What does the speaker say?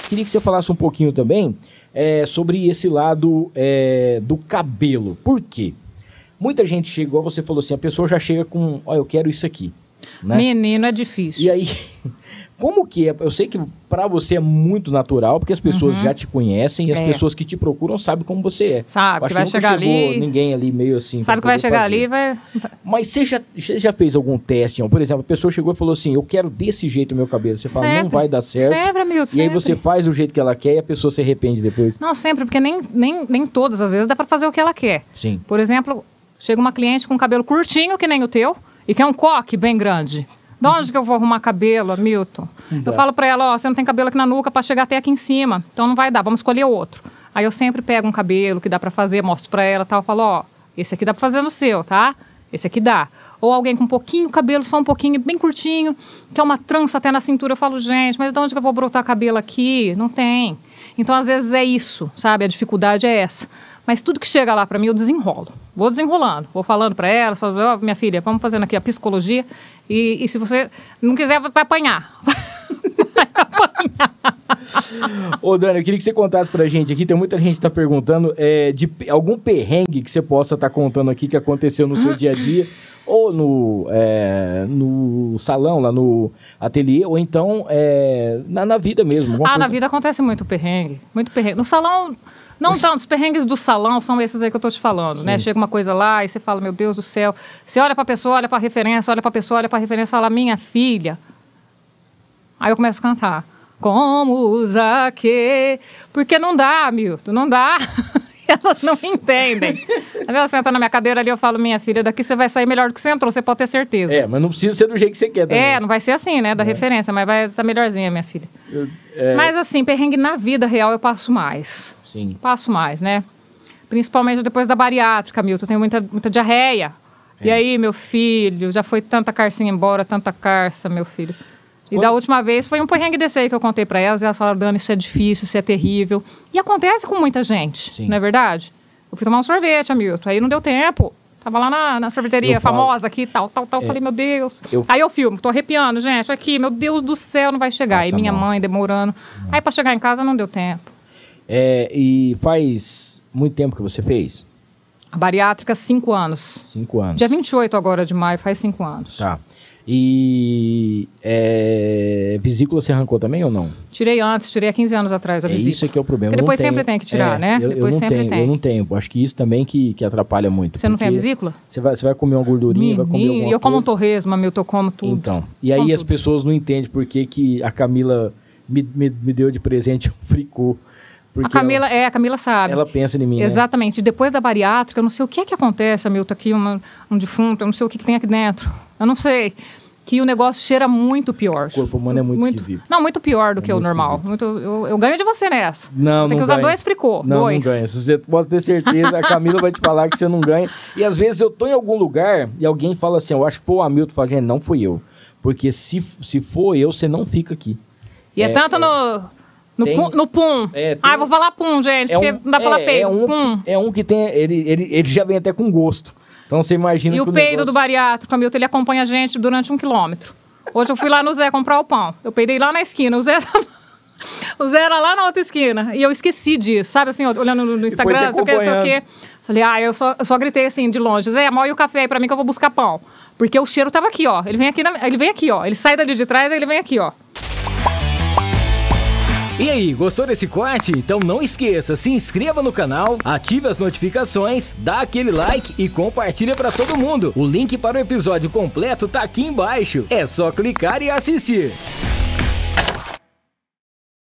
queria que você falasse um pouquinho também sobre esse lado do cabelo. Por quê? Muita gente chega, igual você falou assim, a pessoa já chega com, ó, eu quero isso aqui. Né? Menino, é difícil. E aí, como que é? Eu sei que pra você é muito natural, porque as pessoas já te conhecem e as pessoas que te procuram sabem como você é. Sabe, que vai chegar ali... ninguém ali meio assim... Sabe que vai chegar ali e vai... Mas você já fez algum teste? Por exemplo, a pessoa chegou e falou assim, eu quero desse jeito o meu cabelo. Você fala, não vai dar certo. Sempre, amigo, e aí você faz do jeito que ela quer e a pessoa se arrepende depois. Não, sempre, porque nem todas as vezes dá pra fazer o que ela quer. Sim. Por exemplo, chega uma cliente com cabelo curtinho, que nem o teu, e quer um coque bem grande. De onde que eu vou arrumar cabelo, Hamilton? Eu falo pra ela, ó, você não tem cabelo aqui na nuca pra chegar até aqui em cima, então não vai dar, vamos escolher outro. Aí eu sempre pego um cabelo que dá pra fazer, mostro pra ela, tal, falo, ó, esse aqui dá pra fazer no seu, tá? Esse aqui dá. Ou alguém com um pouquinho cabelo, só um pouquinho, bem curtinho, que é uma trança até na cintura, eu falo, gente, mas de onde que eu vou brotar cabelo aqui? Não tem. Então, às vezes é isso, sabe? A dificuldade é essa. Mas tudo que chega lá pra mim, eu desenrolo. Vou desenrolando, vou falando pra ela, falo, ó, minha filha, vamos fazendo aqui a psicologia. E se você não quiser, vai apanhar. Vai apanhar. Ô, Dani, eu queria que você contasse pra gente aqui, tem muita gente que tá perguntando de algum perrengue que você possa estar contando aqui que aconteceu no seu dia a dia, ou no salão, lá no ateliê, ou então na vida mesmo. Na vida acontece muito perrengue, muito perrengue. No salão... Não tanto, os perrengues do salão são esses aí que eu tô te falando, né? Chega uma coisa lá e você fala, meu Deus do céu. Você olha pra pessoa, olha pra referência, olha pra pessoa, olha pra referência e fala, minha filha. Aí eu começo a cantar. Como usa que... Porque não dá, Milton, não dá. Elas não entendem. Aí ela senta na minha cadeira ali, eu falo, minha filha, daqui você vai sair melhor do que você entrou, você pode ter certeza. Mas não precisa ser do jeito que você quer também. Não vai ser assim, né, da referência, mas vai estar melhorzinha, minha filha. Mas assim, perrengue na vida real eu passo mais. Sim. Passo mais, né? Principalmente depois da bariátrica, Milton, eu tenho muita diarreia. E aí, meu filho, já foi tanta carcinha embora, tanta carça, meu filho. E da última vez foi um perrengue desse aí que eu contei pra elas, e elas falaram, Dani, isso é difícil, isso é terrível. E acontece com muita gente, não é verdade? Eu fui tomar um sorvete, Hamilton, aí não deu tempo. Tava lá na sorveteria famosa aqui, tal. Falei, meu Deus. Aí eu filmo, tô arrepiando, gente, aqui, meu Deus do céu, não vai chegar. Aí minha mãe demorando. Aí pra chegar em casa não deu tempo. E faz muito tempo que você fez? A bariátrica, 5 anos. 5 anos. Dia 28 agora de maio, faz 5 anos. Tá. E vesícula você arrancou também ou não? Tirei antes, tirei há 15 anos atrás a vesícula. Isso é que é o problema. Porque depois sempre tem que tirar, né? Eu não tenho. Acho que isso também que atrapalha muito. Você não tem a vesícula? Você vai comer uma gordurinha, vai comer alguma coisa. Eu como um torresmo, eu como tudo. Então, e aí as pessoas não entendem por que a Camila me deu de presente um fricô. A Camila sabe. Ela pensa em mim, exatamente. Né? Depois da bariátrica, eu não sei o que acontece, Hamilton, aqui um defunto, eu não sei o que tem aqui dentro. Eu não sei. Que o negócio cheira muito pior. O corpo humano é muito esquisito. Não, muito pior do que o normal. Eu ganho de você nessa. Tem que usar 2 fricô. Não ganha. Você pode ter certeza, a Camila vai te falar que você não ganha. E às vezes eu tô em algum lugar e alguém fala assim, eu acho que foi o Hamilton, fala, gente, não fui eu. Porque se for eu, você não fica aqui. E tanto no pum. Vou falar pum, gente, porque não dá pra falar peido. É um que tem, ele já vem até com gosto. Então você imagina que o peido do bariátrico, Hamilton, ele acompanha a gente durante 1 quilômetro. Hoje eu fui lá no Zé comprar o pão. Eu peidei lá na esquina. O Zé era lá na outra esquina. E eu esqueci disso, sabe assim, olhando no Instagram, sei o quê. Falei, eu só gritei assim, de longe, Zé, molha o café aí pra mim que eu vou buscar pão. Porque o cheiro tava aqui, ó. Ele vem aqui, ó. Ele sai dali de trás, aí ele vem aqui, ó. E aí, gostou desse corte? Então não esqueça, se inscreva no canal, ative as notificações, dá aquele like e compartilha pra todo mundo. O link para o episódio completo tá aqui embaixo. É só clicar e assistir.